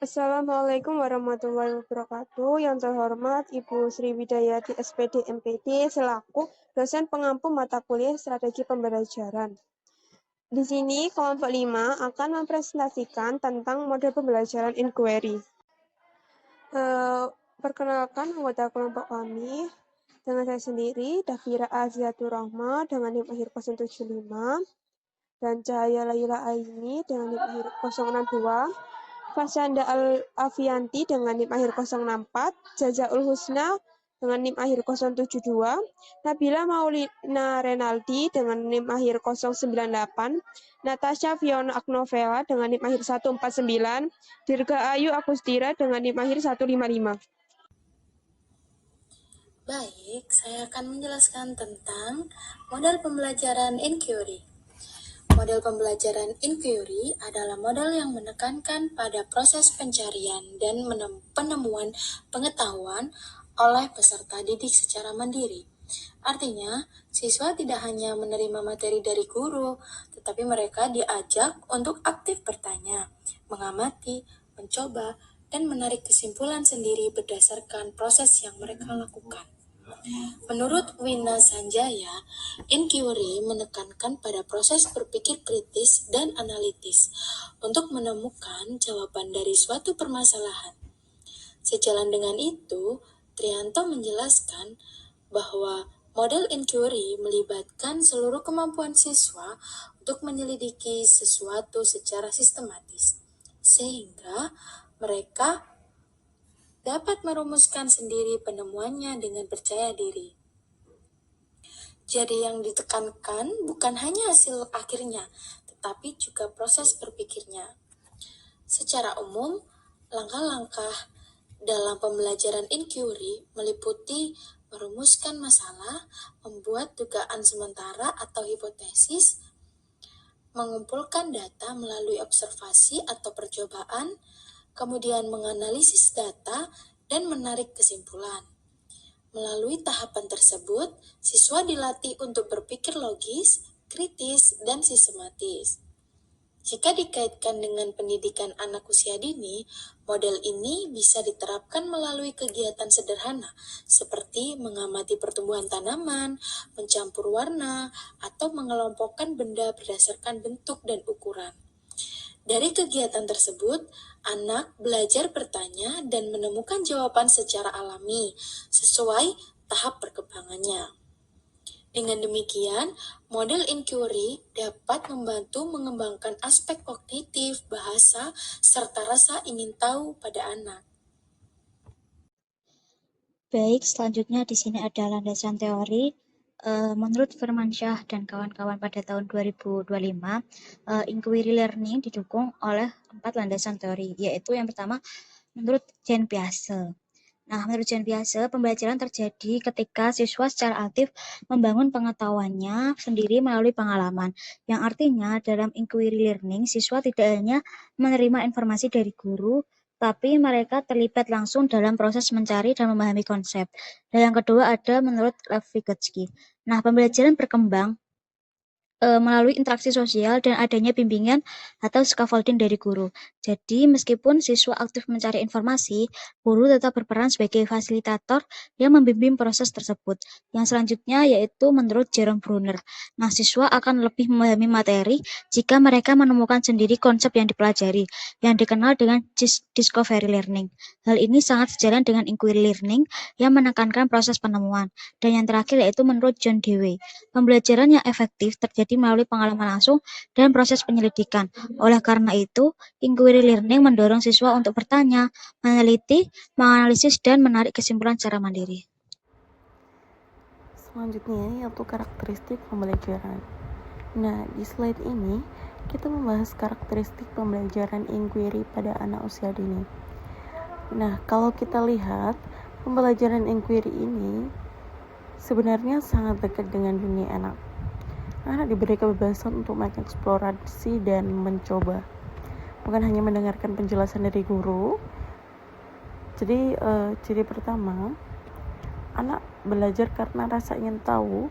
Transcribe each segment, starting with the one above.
Assalamualaikum warahmatullahi wabarakatuh. Yang terhormat Ibu Sri Widayati SPD MPD selaku dosen pengampu mata kuliah strategi pembelajaran. Di sini kelompok 5 akan mempresentasikan tentang model pembelajaran inquiry. Perkenalkan anggota kelompok kami dengan saya sendiri, Dafira Aziatur Rahma dengan NIM akhir 075 dan Cahaya Laila Aini dengan NIM akhir 062. Fasyanda Al-Afianti dengan NIM akhir 064, Jazaul Husna dengan NIM akhir 072, Nabila Maulina Renaldi dengan NIM akhir 098, Natasha Fiona Agnovela dengan NIM akhir 149, Dirga Ayu Agustira dengan NIM akhir 155. Baik, saya akan menjelaskan tentang model pembelajaran inquiry. Model pembelajaran inquiry adalah model yang menekankan pada proses pencarian dan penemuan pengetahuan oleh peserta didik secara mandiri. Artinya, siswa tidak hanya menerima materi dari guru, tetapi mereka diajak untuk aktif bertanya, mengamati, mencoba, dan menarik kesimpulan sendiri berdasarkan proses yang mereka lakukan. Menurut Wina Sanjaya, inquiry menekankan pada proses berpikir kritis dan analitis untuk menemukan jawaban dari suatu permasalahan. Sejalan dengan itu, Trianto menjelaskan bahwa model inquiry melibatkan seluruh kemampuan siswa untuk menyelidiki sesuatu secara sistematis, sehingga mereka dapat merumuskan sendiri penemuannya dengan percaya diri. Jadi yang ditekankan bukan hanya hasil akhirnya, tetapi juga proses berpikirnya. Secara umum, langkah-langkah dalam pembelajaran inquiry meliputi merumuskan masalah, membuat dugaan sementara atau hipotesis, mengumpulkan data melalui observasi atau percobaan, kemudian menganalisis data dan menarik kesimpulan. Melalui tahapan tersebut, siswa dilatih untuk berpikir logis, kritis, dan sistematis. Jika dikaitkan dengan pendidikan anak usia dini, model ini bisa diterapkan melalui kegiatan sederhana seperti mengamati pertumbuhan tanaman, mencampur warna, atau mengelompokkan benda berdasarkan bentuk dan ukuran. Dari kegiatan tersebut, anak belajar bertanya dan menemukan jawaban secara alami, sesuai tahap perkembangannya. Dengan demikian, model inquiry dapat membantu mengembangkan aspek kognitif, bahasa, serta rasa ingin tahu pada anak. Baik, selanjutnya di sini ada landasan teori. Menurut Firmansyah dan kawan-kawan pada tahun 2025, inquiry learning didukung oleh 4 landasan teori, yaitu yang pertama menurut Jean Piaget. Nah, menurut Jean Piaget, pembelajaran terjadi ketika siswa secara aktif membangun pengetahuannya sendiri melalui pengalaman, yang artinya dalam inquiry learning, siswa tidak hanya menerima informasi dari guru, tapi mereka terlibat langsung dalam proses mencari dan memahami konsep. Dan yang kedua ada menurut Lev Vygotsky. Nah, pembelajaran berkembang melalui interaksi sosial dan adanya bimbingan atau scaffolding dari guru. Jadi, meskipun siswa aktif mencari informasi, guru tetap berperan sebagai fasilitator yang membimbing proses tersebut. Yang selanjutnya yaitu menurut Jerome Bruner. Nah, siswa akan lebih memahami materi jika mereka menemukan sendiri konsep yang dipelajari, yang dikenal dengan discovery learning. Hal ini sangat sejalan dengan inquiry learning yang menekankan proses penemuan. Dan yang terakhir yaitu menurut John Dewey. Pembelajaran yang efektif terjadi melalui pengalaman langsung dan proses penyelidikan. Oleh karena itu, inquiry learning mendorong siswa untuk bertanya, meneliti, menganalisis, dan menarik kesimpulan secara mandiri. Selanjutnya yaitu karakteristik pembelajaran. Nah, di slide ini kita membahas karakteristik pembelajaran inquiry pada anak usia dini. Nah, kalau kita lihat, pembelajaran inquiry ini sebenarnya sangat dekat dengan dunia anak. Anak diberi kebebasan untuk mengeksplorasi dan mencoba, bukan hanya mendengarkan penjelasan dari guru. Jadi ciri pertama, anak belajar karena rasa ingin tahu.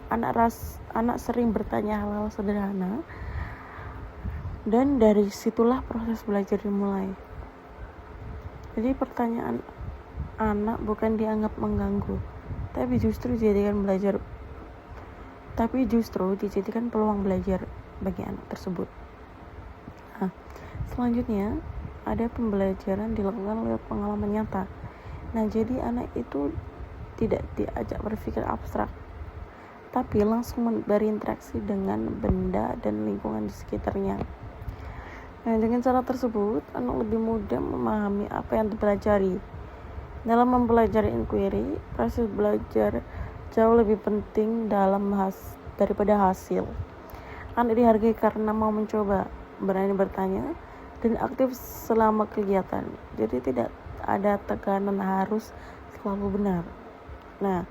Anak sering bertanya hal-hal sederhana, dan dari situlah proses belajar dimulai. Jadi pertanyaan anak bukan dianggap mengganggu, tapi justru dijadikan peluang belajar bagi anak tersebut. Nah, selanjutnya ada pembelajaran dilakukan lewat pengalaman nyata. Nah, jadi anak itu tidak diajak berpikir abstrak, tapi langsung berinteraksi dengan benda dan lingkungan di sekitarnya. Nah, dengan cara tersebut, anak lebih mudah memahami apa yang dipelajari. Dalam mempelajari inquiry, proses belajar jauh lebih penting daripada hasil. Anak dihargai karena mau mencoba, berani bertanya, dan aktif selama kegiatan. Jadi tidak ada tekanan harus selalu benar. Nah,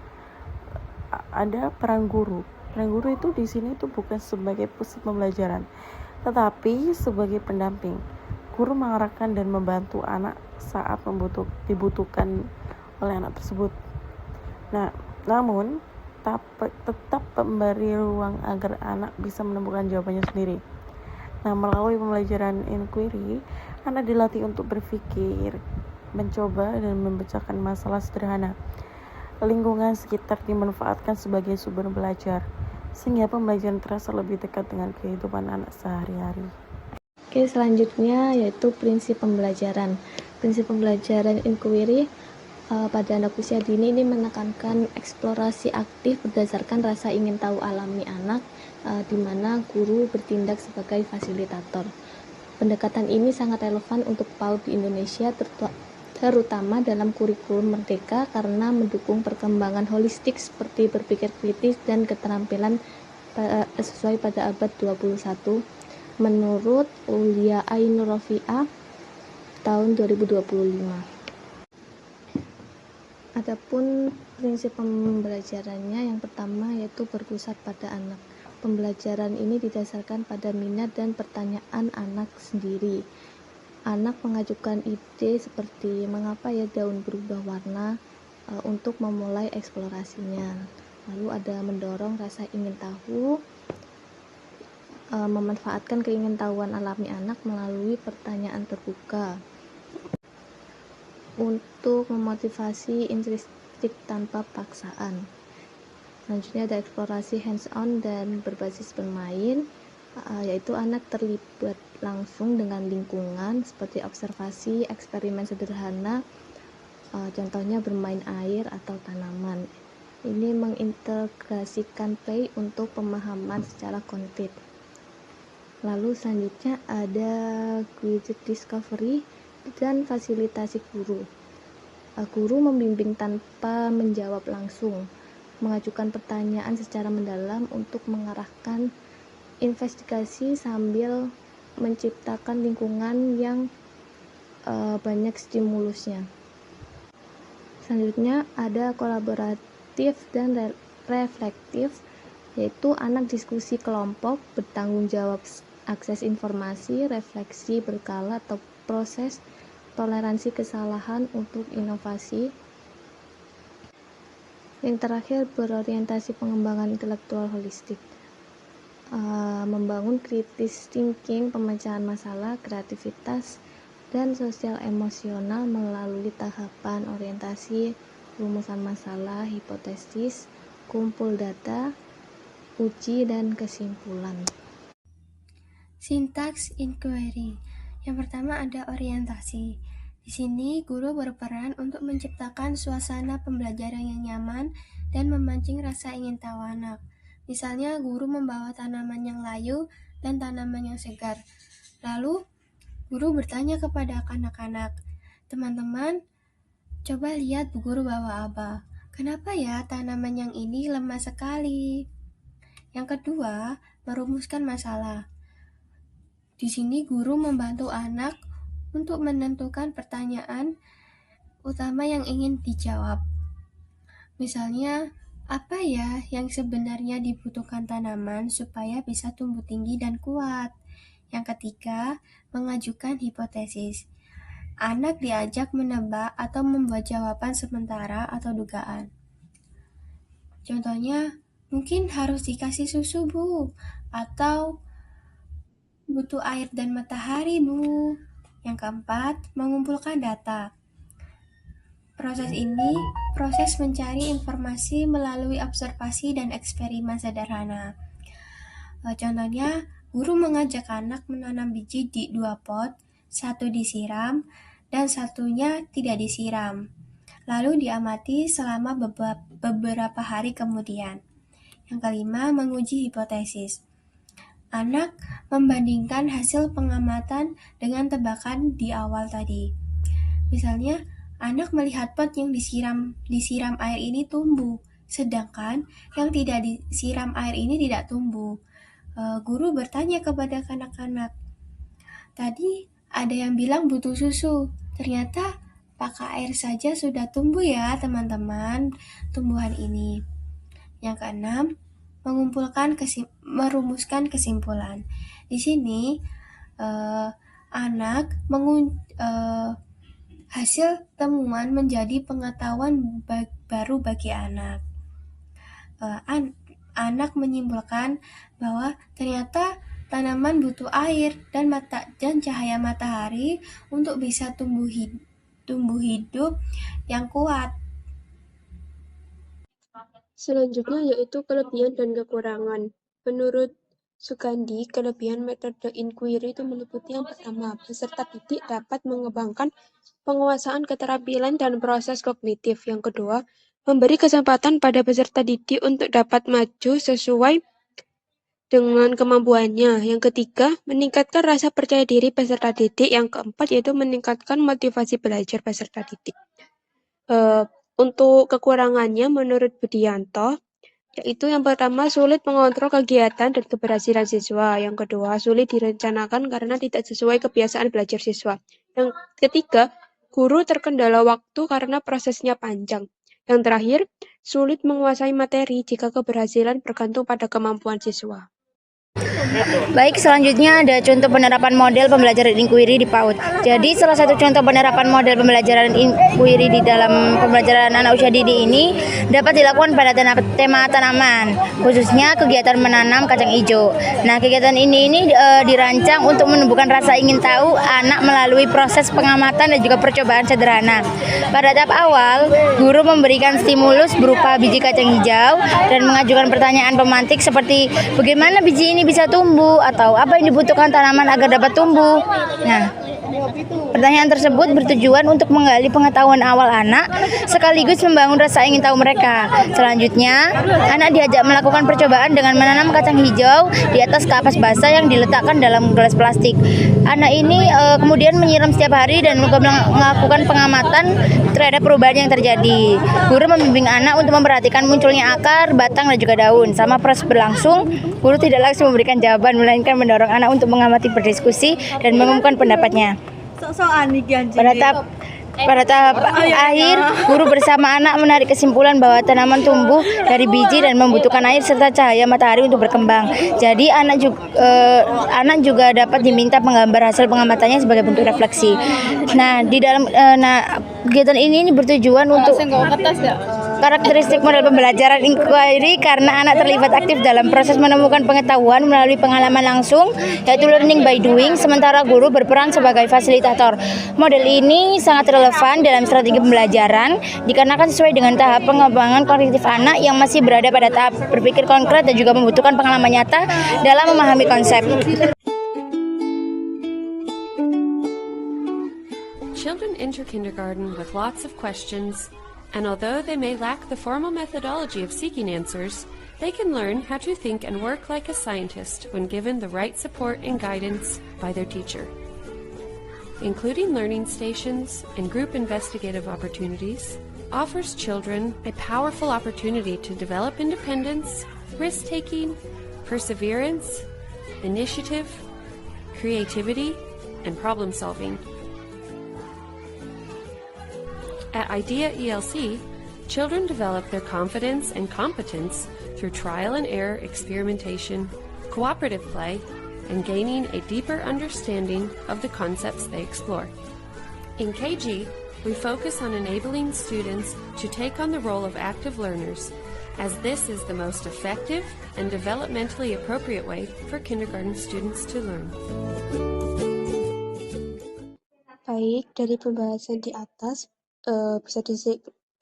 ada peran guru. Peran guru itu di sini itu bukan sebagai pusat pembelajaran, tetapi sebagai pendamping. Guru mengarahkan dan membantu anak saat dibutuhkan oleh anak tersebut. Nah, namun tetap memberi ruang agar anak bisa menemukan jawabannya sendiri. Nah, melalui pembelajaran inquiry, anak dilatih untuk berpikir, mencoba dan memecahkan masalah sederhana. Lingkungan sekitar dimanfaatkan sebagai sumber belajar, sehingga pembelajaran terasa lebih dekat dengan kehidupan anak sehari-hari. Oke, selanjutnya yaitu prinsip pembelajaran. Prinsip pembelajaran inquiry pada anak usia dini ini menekankan eksplorasi aktif berdasarkan rasa ingin tahu alami anak, di mana guru bertindak sebagai fasilitator. Pendekatan ini sangat relevan untuk PAUD di Indonesia, terutama dalam kurikulum Merdeka karena mendukung perkembangan holistik seperti berpikir kritis dan keterampilan sesuai pada abad 21 menurut Ulia Ainur Rofi'ah tahun 2025. Adapun prinsip pembelajarannya yang pertama yaitu berpusat pada anak. Pembelajaran ini didasarkan pada minat dan pertanyaan anak sendiri. Anak mengajukan ide seperti mengapa ya daun berubah warna untuk memulai eksplorasinya. Lalu ada mendorong rasa ingin tahu, memanfaatkan keingintahuan alami anak melalui pertanyaan terbuka untuk memotivasi intrinsik tanpa paksaan. Selanjutnya ada eksplorasi hands-on dan berbasis bermain, yaitu anak terlibat langsung dengan lingkungan seperti observasi, eksperimen sederhana, contohnya bermain air atau tanaman. Ini mengintegrasikan play untuk pemahaman secara kognitif. Lalu selanjutnya ada guided discovery dan fasilitasi guru. Guru membimbing tanpa menjawab langsung, mengajukan pertanyaan secara mendalam untuk mengarahkan investigasi sambil menciptakan lingkungan yang banyak stimulusnya. Selanjutnya ada kolaboratif dan reflektif, yaitu anak diskusi kelompok, bertanggung jawab akses informasi, refleksi berkala atau proses, toleransi kesalahan untuk inovasi. Yang terakhir berorientasi pengembangan intelektual holistik, membangun kritis thinking, pemecahan masalah, kreativitas, dan sosial emosional melalui tahapan orientasi, rumusan masalah, hipotesis, kumpul data, uji, dan kesimpulan. Sintaks inquiry. Yang pertama ada orientasi. Di sini guru berperan untuk menciptakan suasana pembelajaran yang nyaman dan memancing rasa ingin tahu anak. Misalnya guru membawa tanaman yang layu dan tanaman yang segar. Lalu guru bertanya kepada anak-anak, "Teman-teman, coba lihat Bu Guru bawa apa? Kenapa ya tanaman yang ini lemah sekali?" Yang kedua, merumuskan masalah. Di sini guru membantu anak untuk menentukan pertanyaan utama yang ingin dijawab. Misalnya, apa ya yang sebenarnya dibutuhkan tanaman supaya bisa tumbuh tinggi dan kuat? Yang ketiga, mengajukan hipotesis. Anak diajak menebak atau membuat jawaban sementara atau dugaan. Contohnya, mungkin harus dikasih susu, Bu, atau butuh air dan matahari, Bu. Yang keempat, mengumpulkan data. Proses ini proses mencari informasi melalui observasi dan eksperimen sederhana. Contohnya, guru mengajak anak menanam biji di 2 pot, satu disiram dan satunya tidak disiram. Lalu diamati selama beberapa hari kemudian. Yang kelima, menguji hipotesis. Anak membandingkan hasil pengamatan dengan tebakan di awal tadi. Misalnya, anak melihat pot yang disiram air ini tumbuh, sedangkan yang tidak disiram air ini tidak tumbuh. Guru bertanya kepada kanak-kanak, tadi ada yang bilang butuh susu, ternyata pakai air saja sudah tumbuh ya teman-teman tumbuhan ini. Yang keenam, merumuskan kesimpulan. Di sini hasil temuan menjadi pengetahuan baru bagi anak. Anak menyimpulkan bahwa ternyata tanaman butuh air dan cahaya matahari untuk bisa tumbuh hidup yang kuat. Selanjutnya yaitu kelebihan dan kekurangan. Menurut Sugandi, kelebihan metode inquiry itu meliputi yang pertama, peserta didik dapat mengembangkan penguasaan keterampilan dan proses kognitif. Yang kedua, memberi kesempatan pada peserta didik untuk dapat maju sesuai dengan kemampuannya. Yang ketiga, meningkatkan rasa percaya diri peserta didik. Yang keempat, yaitu meningkatkan motivasi belajar peserta didik. Untuk kekurangannya, menurut Budianto, yaitu yang pertama, sulit mengontrol kegiatan dan keberhasilan siswa. Yang kedua, sulit direncanakan karena tidak sesuai kebiasaan belajar siswa. Yang ketiga, guru terkendala waktu karena prosesnya panjang. Yang terakhir, sulit menguasai materi jika keberhasilan bergantung pada kemampuan siswa. Baik, selanjutnya ada contoh penerapan model pembelajaran inquiry di PAUD. Jadi, salah satu contoh penerapan model pembelajaran inquiry di dalam pembelajaran anak usia dini ini dapat dilakukan pada tema tanaman, khususnya kegiatan menanam kacang hijau. Nah, kegiatan ini dirancang untuk menumbuhkan rasa ingin tahu anak melalui proses pengamatan dan juga percobaan sederhana. Pada tahap awal, guru memberikan stimulus berupa biji kacang hijau dan mengajukan pertanyaan pemantik seperti bagaimana biji ini bisa tumbuh atau apa yang dibutuhkan tanaman agar dapat tumbuh. Nah, pertanyaan tersebut bertujuan untuk menggali pengetahuan awal anak sekaligus membangun rasa ingin tahu mereka. Selanjutnya, anak diajak melakukan percobaan dengan menanam kacang hijau di atas kapas basah yang diletakkan dalam gelas plastik. Anak ini kemudian menyiram setiap hari dan melakukan pengamatan terhadap perubahan yang terjadi. Guru membimbing anak untuk memperhatikan munculnya akar, batang, dan juga daun. Sama proses berlangsung, guru tidak langsung memberikan jawaban, melainkan mendorong anak untuk mengamati, berdiskusi, dan mengumumkan pendapatnya. Pada tahap akhir, guru bersama anak menarik kesimpulan bahwa tanaman tumbuh dari biji dan membutuhkan air serta cahaya matahari untuk berkembang. Jadi anak juga dapat diminta menggambar hasil pengamatannya sebagai bentuk refleksi. Nah, di dalam kegiatan ini bertujuan untuk karakteristik model pembelajaran inquiry karena anak terlibat aktif dalam proses menemukan pengetahuan melalui pengalaman langsung, yaitu learning by doing, sementara guru berperan sebagai fasilitator. Model ini sangat relevan dalam strategi pembelajaran dikarenakan sesuai dengan tahap pengembangan kognitif anak yang masih berada pada tahap berpikir konkret dan juga membutuhkan pengalaman nyata dalam memahami konsep. Children enter kindergarten with lots of questions, and although they may lack the formal methodology of seeking answers, they can learn how to think and work like a scientist when given the right support and guidance by their teacher. Including learning stations and group investigative opportunities offers children a powerful opportunity to develop independence, risk-taking, perseverance, initiative, creativity, and problem-solving. At IDEA ELC, children develop their confidence and competence through trial and error experimentation, cooperative play, and gaining a deeper understanding of the concepts they explore. In KG, we focus on enabling students to take on the role of active learners, as this is the most effective and developmentally appropriate way for kindergarten students to learn. Baik, dari pembahasan di atas,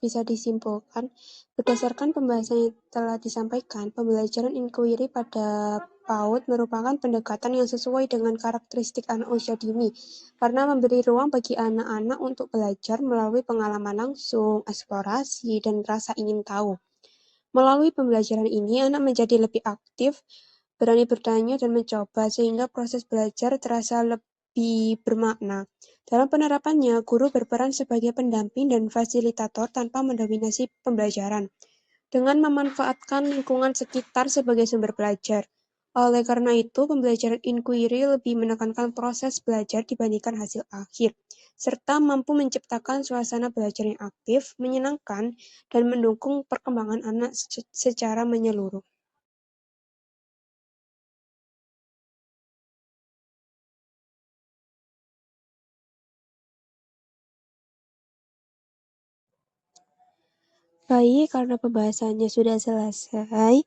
bisa disimpulkan, berdasarkan pembahasan yang telah disampaikan, pembelajaran inquiry pada PAUD merupakan pendekatan yang sesuai dengan karakteristik anak usia dini, karena memberi ruang bagi anak-anak untuk belajar melalui pengalaman langsung, eksplorasi, dan rasa ingin tahu. Melalui pembelajaran ini, anak menjadi lebih aktif, berani bertanya dan mencoba, sehingga proses belajar terasa lebih bermakna. Dalam penerapannya, guru berperan sebagai pendamping dan fasilitator tanpa mendominasi pembelajaran, dengan memanfaatkan lingkungan sekitar sebagai sumber belajar. Oleh karena itu, pembelajaran inquiry lebih menekankan proses belajar dibandingkan hasil akhir, serta mampu menciptakan suasana belajar yang aktif, menyenangkan, dan mendukung perkembangan anak secara menyeluruh. Baik, karena pembahasannya sudah selesai,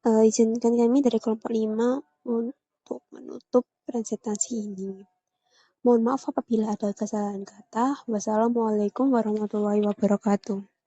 izinkan kami dari kelompok 5 untuk menutup presentasi ini. Mohon maaf apabila ada kesalahan kata. Wassalamualaikum warahmatullahi wabarakatuh.